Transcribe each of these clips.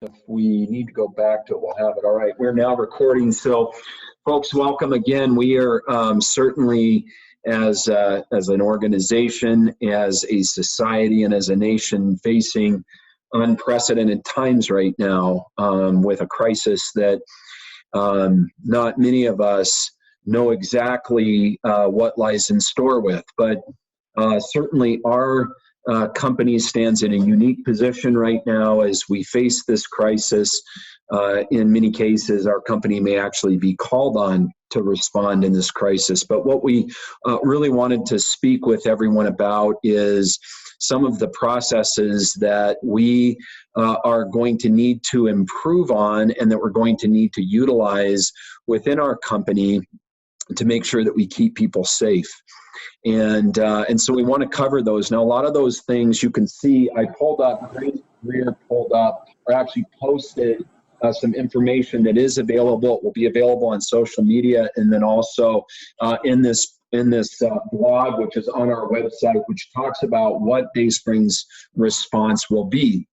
If we need to go back to it, we'll have it. All right, we're now recording. So, folks, welcome again. We are certainly, as an organization, as a society, and as a nation, facing unprecedented times right now with a crisis that not many of us know exactly what lies in store with, but certainly our company stands in a unique position right now as we face this crisis. In many cases, our company may actually be called on to respond in this crisis. But what we really wanted to speak with everyone about is some of the processes that we are going to need to improve on and that we're going to need to utilize within our company to make sure that we keep people safe. And so we want to cover those. Now, a lot of those things you can see, I pulled up, Greer pulled up, or actually posted some information that is available. It will be available on social media, and then also in this blog, which is on our website, which talks about what Dayspring's response will be.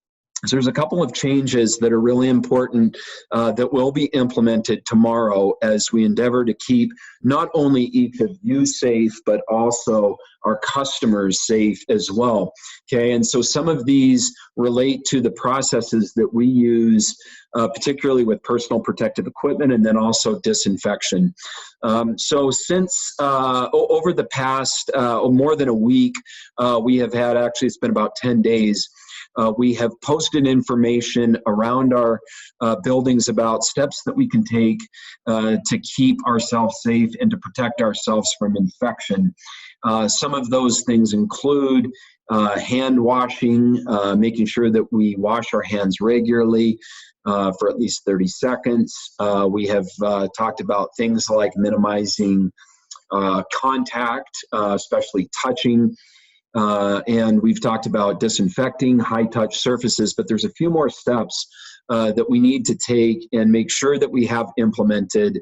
So there's a couple of changes that are really important that will be implemented tomorrow as we endeavor to keep not only each of you safe, but also our customers safe as well. Okay, and so some of these relate to the processes that we use, particularly with personal protective equipment and then also disinfection. So since over the past more than a week, we have had, actually it's been about 10 days, we have posted information around our buildings about steps that we can take to keep ourselves safe and to protect ourselves from infection. Some of those things include hand washing, making sure that we wash our hands regularly for at least 30 seconds. We have talked about things like minimizing contact, especially touching. And we've talked about disinfecting high-touch surfaces, but there's a few more steps that we need to take and make sure that we have implemented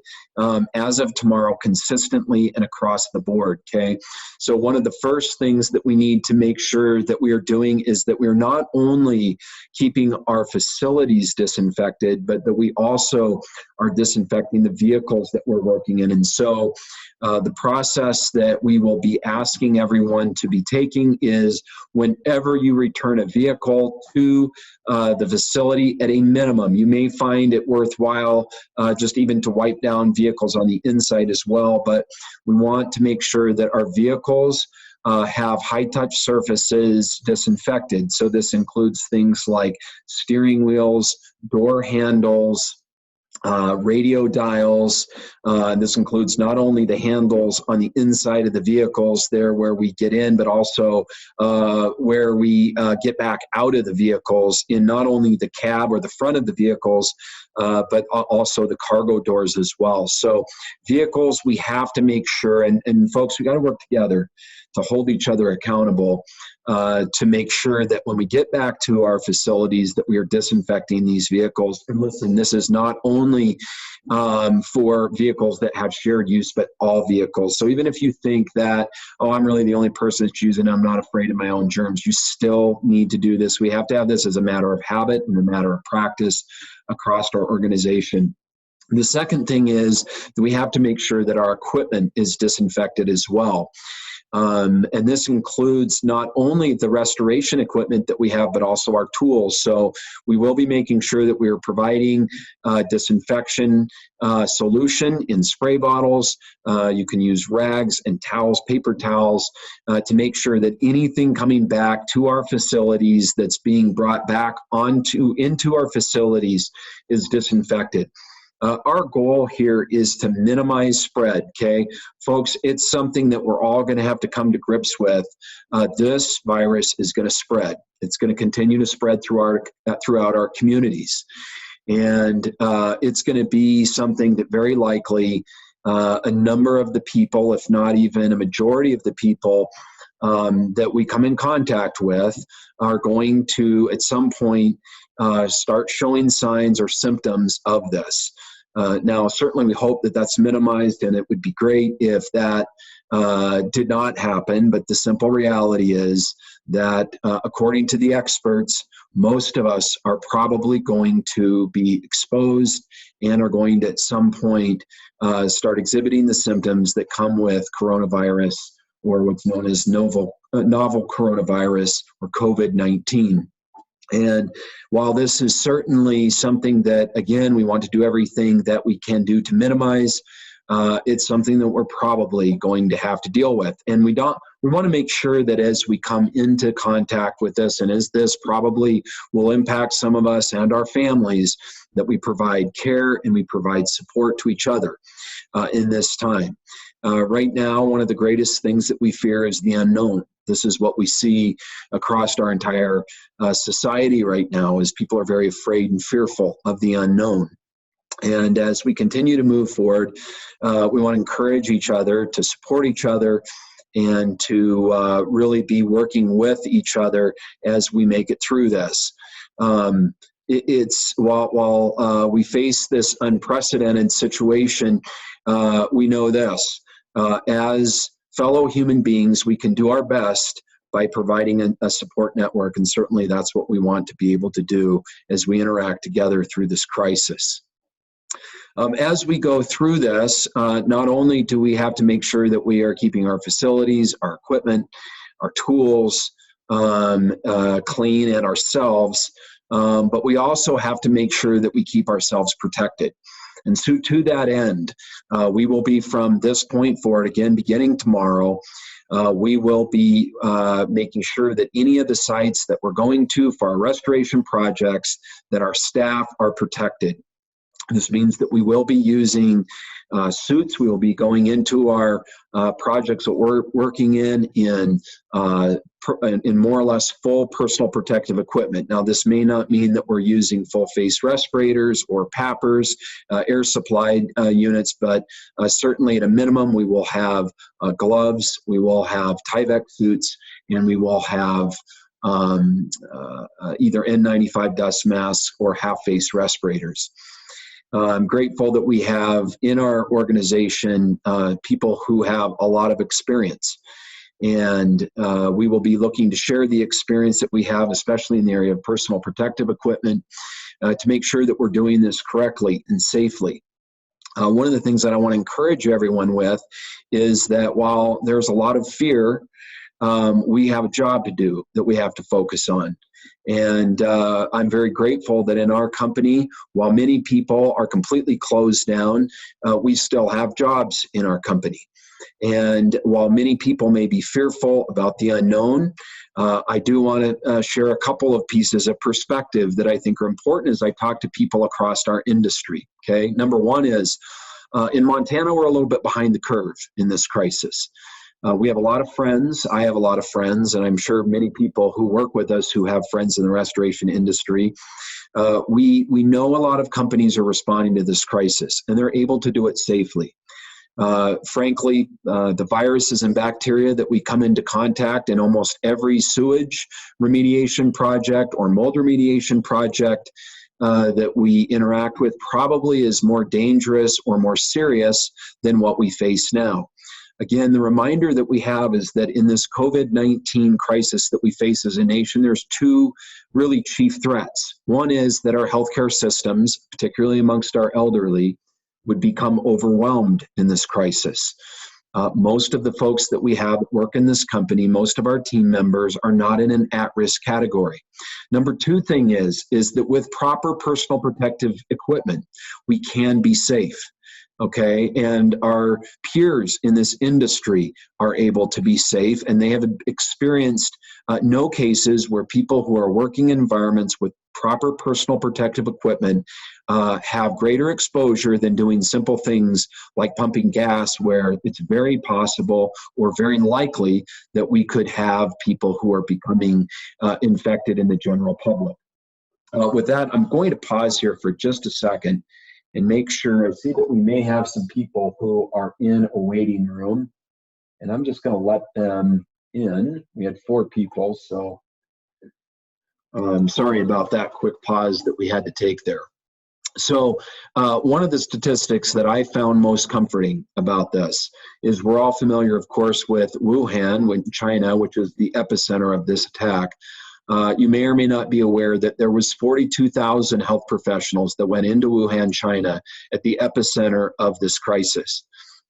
as of tomorrow consistently and across the board, okay? So one of the first things that we need to make sure that we are doing is that we're not only keeping our facilities disinfected, but that we also are disinfecting the vehicles that we're working in. And so the process that we will be asking everyone to be taking is whenever you return a vehicle to the facility, at a minimum, you may find it worthwhile just even to wipe down vehicles on the inside as well. But we want to make sure that our vehicles have high-touch surfaces disinfected. So this includes things like steering wheels, door handles, radio dials. This includes not only the handles on the inside of the vehicles there where we get in, but also where we get back out of the vehicles in not only the cab or the front of the vehicles, but also the cargo doors as well. So vehicles, we have to make sure, and folks, we got to work together to hold each other accountable to make sure that when we get back to our facilities that we are disinfecting these vehicles. And listen, this is not only for vehicles that have shared use, but all vehicles. So even if you think that, oh, I'm really the only person that's using it, I'm not afraid of my own germs, you still need to do this. We have to have this as a matter of habit and a matter of practice across our organization. The second thing is that we have to make sure that our equipment is disinfected as well. And this includes not only the restoration equipment that we have, but also our tools. So we will be making sure that we are providing disinfection solution in spray bottles. You can use rags and towels, paper towels, to make sure that anything coming back to our facilities that's being brought back into our facilities is disinfected. Our goal here is to minimize spread, okay? Folks, it's something that we're all going to have to come to grips with. This virus is going to spread. It's going to continue to spread throughout our communities. And it's going to be something that very likely a number of the people, if not even a majority of the people that we come in contact with are going to, at some point, start showing signs or symptoms of this. Now, certainly we hope that that's minimized, and it would be great if that did not happen, but the simple reality is that according to the experts, most of us are probably going to be exposed and are going to at some point start exhibiting the symptoms that come with coronavirus, or what's known as novel coronavirus, or COVID-19. And while this is certainly something that, again, we want to do everything that we can do to minimize, it's something that we're probably going to have to deal with. And we want to make sure that as we come into contact with this, and as this probably will impact some of us and our families, that we provide care and we provide support to each other in this time. Right now, one of the greatest things that we fear is the unknown. This is what we see across our entire society right now, is people are very afraid and fearful of the unknown. And as we continue to move forward, we want to encourage each other, to support each other, and to really be working with each other as we make it through this. While we face this unprecedented situation, we know this. As fellow human beings, we can do our best by providing a support network, and certainly that's what we want to be able to do as we interact together through this crisis. As we go through this, not only do we have to make sure that we are keeping our facilities, our equipment, our tools clean, and ourselves, but we also have to make sure that we keep ourselves protected. And so to that end, we will be, from this point forward, again, beginning tomorrow, we will be making sure that any of the sites that we're going to for our restoration projects, that our staff are protected. This means that we will be using suits. We will be going into our projects that we're working in more or less full personal protective equipment. Now, this may not mean that we're using full face respirators or PAPRs, air supplied units, but certainly at a minimum, we will have gloves, we will have Tyvek suits, and we will have either N95 dust masks or half face respirators. I'm grateful that we have in our organization people who have a lot of experience, and we will be looking to share the experience that we have, especially in the area of personal protective equipment, to make sure that we're doing this correctly and safely. One of the things that I want to encourage everyone with is that while there's a lot of fear, we have a job to do that we have to focus on. And I'm very grateful that in our company, while many people are completely closed down, we still have jobs in our company. And while many people may be fearful about the unknown, I do want to share a couple of pieces of perspective that I think are important as I talk to people across our industry. Okay, number one is in Montana, we're a little bit behind the curve in this crisis. We have a lot of friends. I have a lot of friends, and I'm sure many people who work with us who have friends in the restoration industry. We know a lot of companies are responding to this crisis, and they're able to do it safely. Frankly, the viruses and bacteria that we come into contact in almost every sewage remediation project or mold remediation project that we interact with probably is more dangerous or more serious than what we face now. Again, the reminder that we have is that in this COVID-19 crisis that we face as a nation, there's two really chief threats. One is that our healthcare systems, particularly amongst our elderly, would become overwhelmed in this crisis. Most of the folks that we have work in this company, most of our team members are not in an at-risk category. Number two thing is that with proper personal protective equipment, we can be safe. Okay, and our peers in this industry are able to be safe, and they have experienced no cases where people who are working in environments with proper personal protective equipment have greater exposure than doing simple things like pumping gas, where it's very possible or very likely that we could have people who are becoming infected in the general public. With that, I'm going to pause here for just a second and make sure. I see that we may have some people who are in a waiting room, and I'm just going to let them in. We had 4 people, so I'm sorry about that quick pause that we had to take there. So one of the statistics that I found most comforting about this is we're all familiar, of course, with Wuhan, China, which is the epicenter of this attack. You may or may not be aware that there was 42,000 health professionals that went into Wuhan, China at the epicenter of this crisis.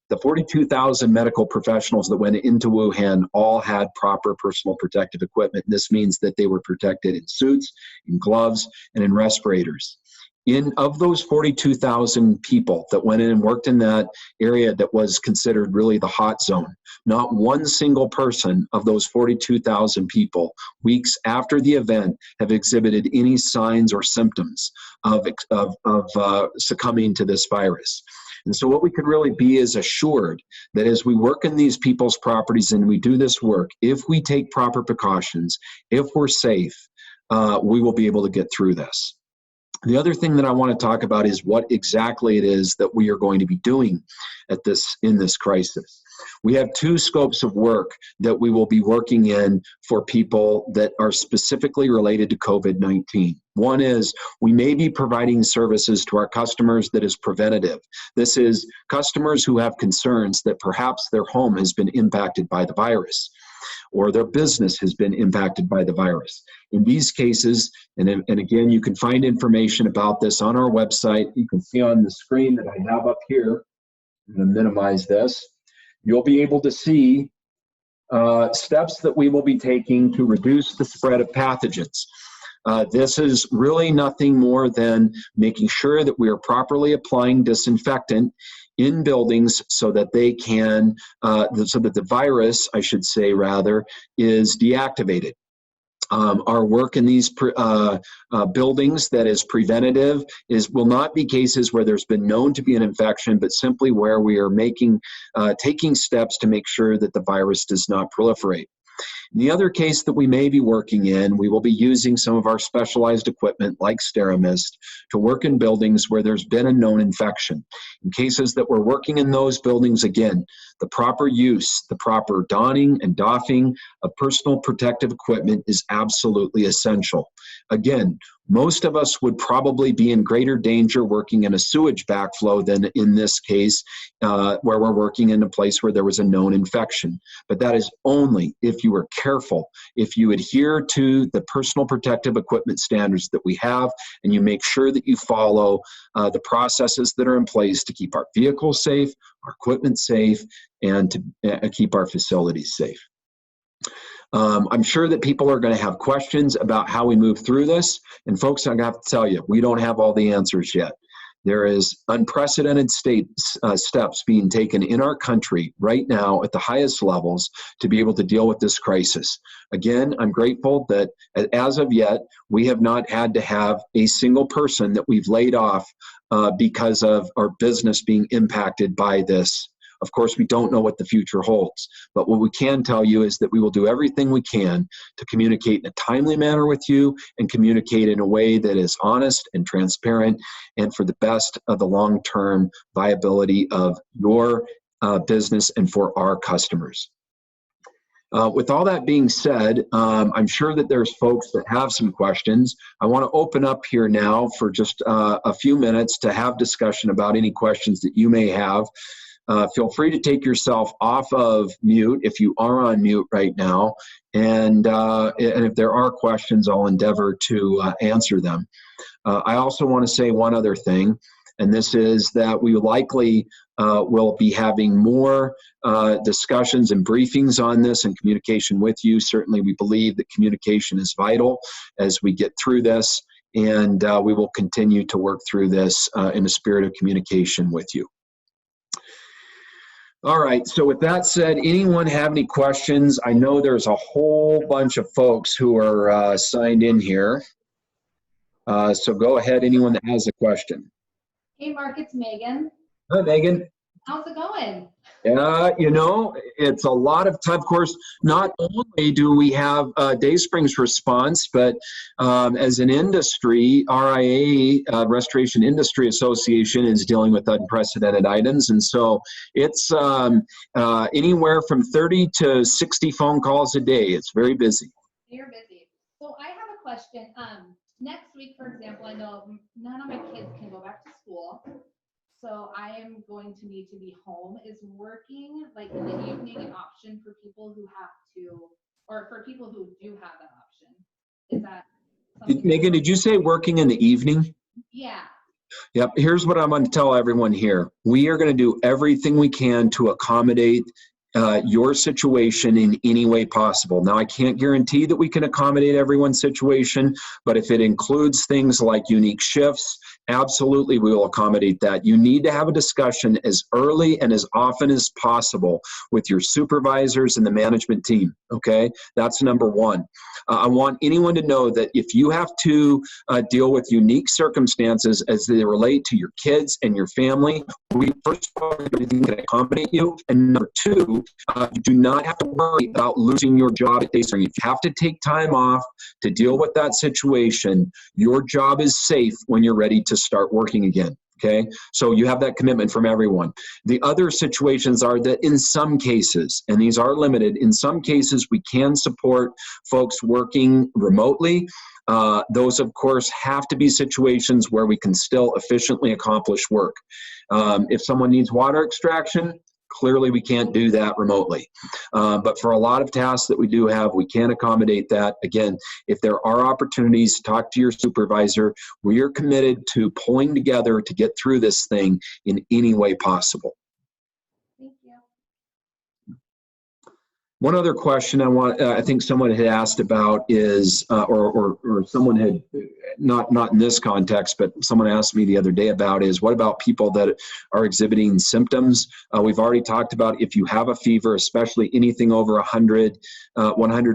The 42,000 medical professionals that went into Wuhan all had proper personal protective equipment. This means that they were protected in suits, in gloves, and in respirators. Of those 42,000 people that went in and worked in that area that was considered really the hot zone, not one single person of those 42,000 people, weeks after the event, have exhibited any signs or symptoms of succumbing to this virus. And so what we could really be is assured that as we work in these people's properties and we do this work, if we take proper precautions, if we're safe, we will be able to get through this. The other thing that I want to talk about is what exactly it is that we are going to be doing in this crisis. We have two scopes of work that we will be working in for people that are specifically related to COVID-19. One is we may be providing services to our customers that is preventative. This is customers who have concerns that perhaps their home has been impacted by the virus, or their business has been impacted by the virus. In these cases, and again, you can find information about this on our website. You can see on the screen that I have up here. I'm going to minimize this. You'll be able to see steps that we will be taking to reduce the spread of pathogens. This is really nothing more than making sure that we are properly applying disinfectant in buildings so that they can, so that the virus, I should say rather, is deactivated. Our work in these buildings that is preventative will not be cases where there's been known to be an infection, but simply where we are taking steps to make sure that the virus does not proliferate. In the other case that we may be working in, we will be using some of our specialized equipment like SteraMist to work in buildings where there's been a known infection. In cases that we're working in those buildings, again, the proper use, the proper donning and doffing of personal protective equipment is absolutely essential. Again, most of us would probably be in greater danger working in a sewage backflow than in this case, where we're working in a place where there was a known infection. But that is only if you are careful, if you adhere to the personal protective equipment standards that we have, and you make sure that you follow the processes that are in place to keep our vehicles safe, our equipment safe, and to keep our facilities safe. I'm sure that people are going to have questions about how we move through this. And folks, I'm going to have to tell you, we don't have all the answers yet. There is unprecedented steps being taken in our country right now at the highest levels to be able to deal with this crisis. Again, I'm grateful that as of yet, we have not had to have a single person that we've laid off because of our business being impacted by this. Of course, we don't know what the future holds, but what we can tell you is that we will do everything we can to communicate in a timely manner with you and communicate in a way that is honest and transparent and for the best of the long-term viability of your business and for our customers. With all that being said, I'm sure that there's folks that have some questions. I want to open up here now for just a few minutes to have discussion about any questions that you may have. Feel free to take yourself off of mute if you are on mute right now. And if there are questions, I'll endeavor to answer them. I also want to say one other thing, and this is that we likely will be having more discussions and briefings on this and communication with you. Certainly, we believe that communication is vital as we get through this, and we will continue to work through this in a spirit of communication with you. All right, so with that said, anyone have any questions? I know there's a whole bunch of folks who are signed in here. So go ahead, anyone that has a question. Hey, Mark, it's Megan. Hi, Megan. How's it going? You know, it's a lot of time. Of course, not only do we have Dayspring's response, but as an industry, RIA, Restoration Industry Association, is dealing with unprecedented items. And so it's anywhere from 30 to 60 phone calls a day. It's very busy. You're busy. So I have a question. next week, for example, I know none of my kids can go back to school. So I am going to need to be home. Is working like in the evening an option for people who have to, or for people who do have that option? Is that something? Megan, did you say working in the evening? Yeah. Yep. Here's what I'm going to tell everyone here. We are going to do everything we can to accommodate your situation in any way possible. Now, I can't guarantee that we can accommodate everyone's situation, but if it includes things like unique shifts, absolutely we will accommodate that. You need to have a discussion as early and as often as possible with your supervisors and the management team, okay? That's number one. I want anyone to know that if you have to deal with unique circumstances as they relate to your kids and your family, we first of all everything can accommodate you, and number two, you do not have to worry about losing your job at Dayspring. If you have to take time off to deal with that situation, your job is safe when you're ready to start working again. Okay, so you have that commitment from everyone. The other situations are that in some cases, and these are limited, in some cases we can support folks working remotely. Those, of course, have to be situations where we can still efficiently accomplish work. If someone needs water extraction, clearly we can't do that remotely. But for a lot of tasks that we do have, we can accommodate that. Again, if there are opportunities, talk to your supervisor. We are committed to pulling together to get through this thing in any way possible. Thank you. One other question I think someone had asked about is, or someone had, not in this context, but someone asked me the other day about is, what about people that are exhibiting symptoms? We've already talked about if you have a fever, especially anything over 100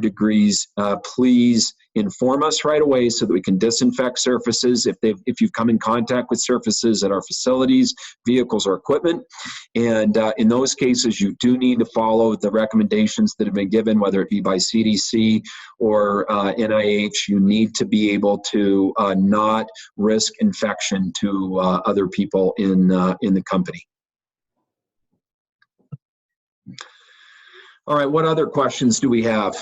degrees, please inform us right away so that we can disinfect surfaces if you've come in contact with surfaces at our facilities, vehicles, or equipment. And in those cases, you do need to follow the recommendations that have been given, whether it be by CDC or NIH. You need to be able to not risk infection to other people in the company. All right, what other questions do we have?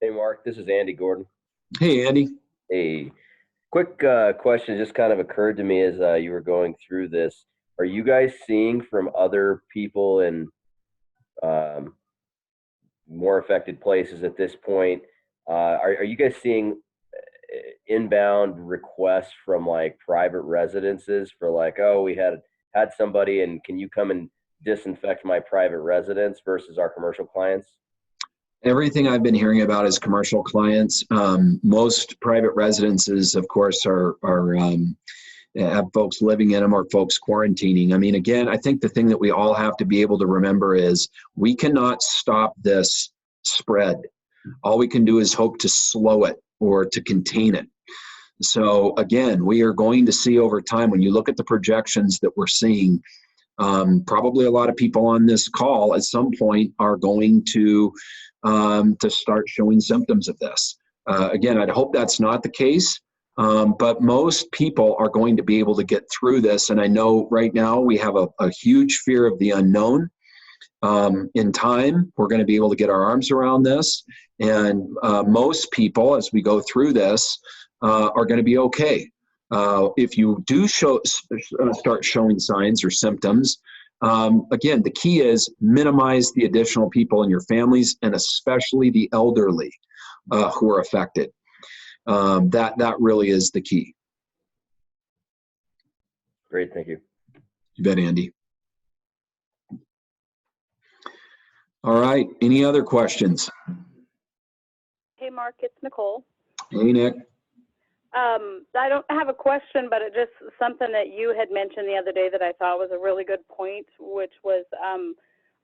Hey, Mark, this is Andy Gordon. Hey, Andy. Hey, quick question just kind of occurred to me as you were going through this. Are you guys seeing from other people in more affected places at this point? Are you guys seeing inbound requests from like private residences for like, oh, we had somebody and can you come and disinfect my private residence versus our commercial clients? Everything I've been hearing about is commercial clients. Most private residences, of course, are have folks living in them or folks quarantining. I mean, again, I think the thing that we all have to be able to remember is we cannot stop this spread. All we can do is hope to slow it or to contain it. So again, we are going to see over time, when you look at the projections that we're seeing, probably a lot of people on this call at some point are going to start showing symptoms of this. Again, I'd hope that's not the case, but most people are going to be able to get through this. And I know right now we have a huge fear of the unknown. In time, we're going to be able to get our arms around this. And most people, as we go through this, are going to be okay. If you do start showing signs or symptoms, again, the key is minimize the additional people in your families, and especially the elderly who are affected. That really is the key. Great, thank you. You bet, Andy. All right, any other questions? Hey, Mark, it's Nicole. Hey, Nick. I don't have a question, but it just something that you had mentioned the other day that I thought was a really good point, which was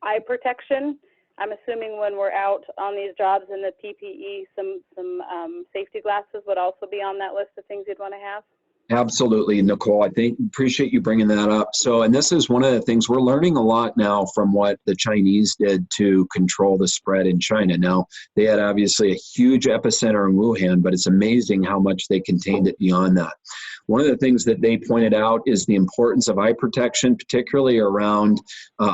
eye protection. I'm assuming when we're out on these jobs in the PPE, some safety glasses would also be on that list of things you'd want to have. Absolutely, Nicole. Appreciate you bringing that up. So, and this is one of the things we're learning a lot now from what the Chinese did to control the spread in China. Now, they had obviously a huge epicenter in Wuhan, but it's amazing how much they contained it beyond that. One of the things that they pointed out is the importance of eye protection, particularly around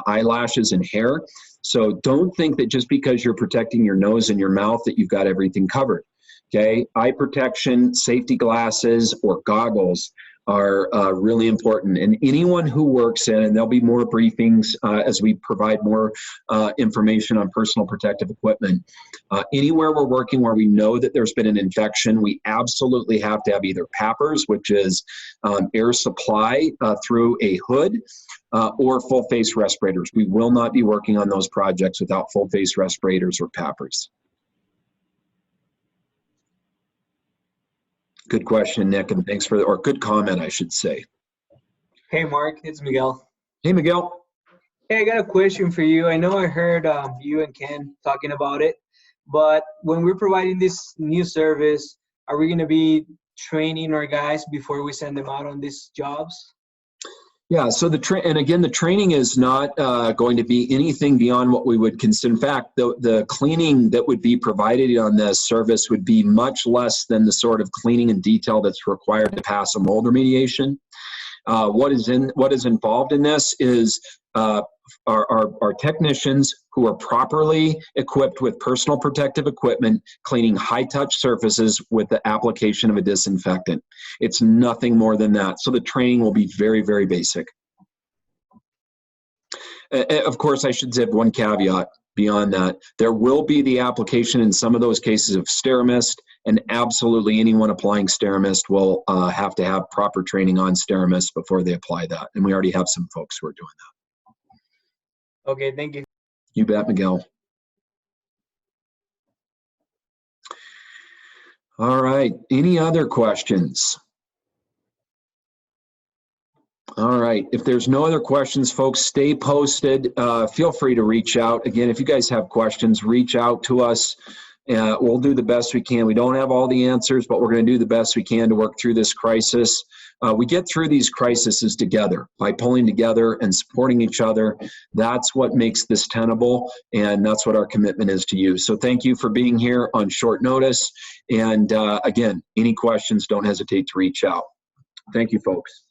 eyelashes and hair. So don't think that just because you're protecting your nose and your mouth that you've got everything covered. Okay, eye protection, safety glasses, or goggles are really important. And anyone who works in, and there'll be more briefings as we provide more information on personal protective equipment. Anywhere we're working where we know that there's been an infection, we absolutely have to have either PAPRs, which is air supply through a hood, or full face respirators. We will not be working on those projects without full face respirators or PAPRs. Good question, Nick, and thanks or good comment, I should say. Hey, Mark, it's Miguel. Hey, Miguel. Hey, I got a question for you. I know I heard you and Ken talking about it, but when we're providing this new service, are we going to be training our guys before we send them out on these jobs? Yeah, so the training is not going to be anything beyond what we would consider. In fact, the cleaning that would be provided on this service would be much less than the sort of cleaning and detail that's required to pass a mold remediation. What is involved in this is our technicians who are properly equipped with personal protective equipment, cleaning high-touch surfaces with the application of a disinfectant. It's nothing more than that. So the training will be very, very basic. Of course, I should have one caveat beyond that. There will be the application in some of those cases of SteraMist, and absolutely anyone applying SteraMist will have to have proper training on SteraMist before they apply that. And we already have some folks who are doing that. Okay, thank you. You bet, Miguel. All right, any other questions? All right, if there's no other questions, folks, stay posted. Feel free to reach out. Again, if you guys have questions, reach out to us. We'll do the best we can. We don't have all the answers, but we're going to do the best we can to work through this crisis. We get through these crises together by pulling together and supporting each other. That's what makes this tenable, and that's what our commitment is to you. So thank you for being here on short notice. And again, any questions, don't hesitate to reach out. Thank you, folks.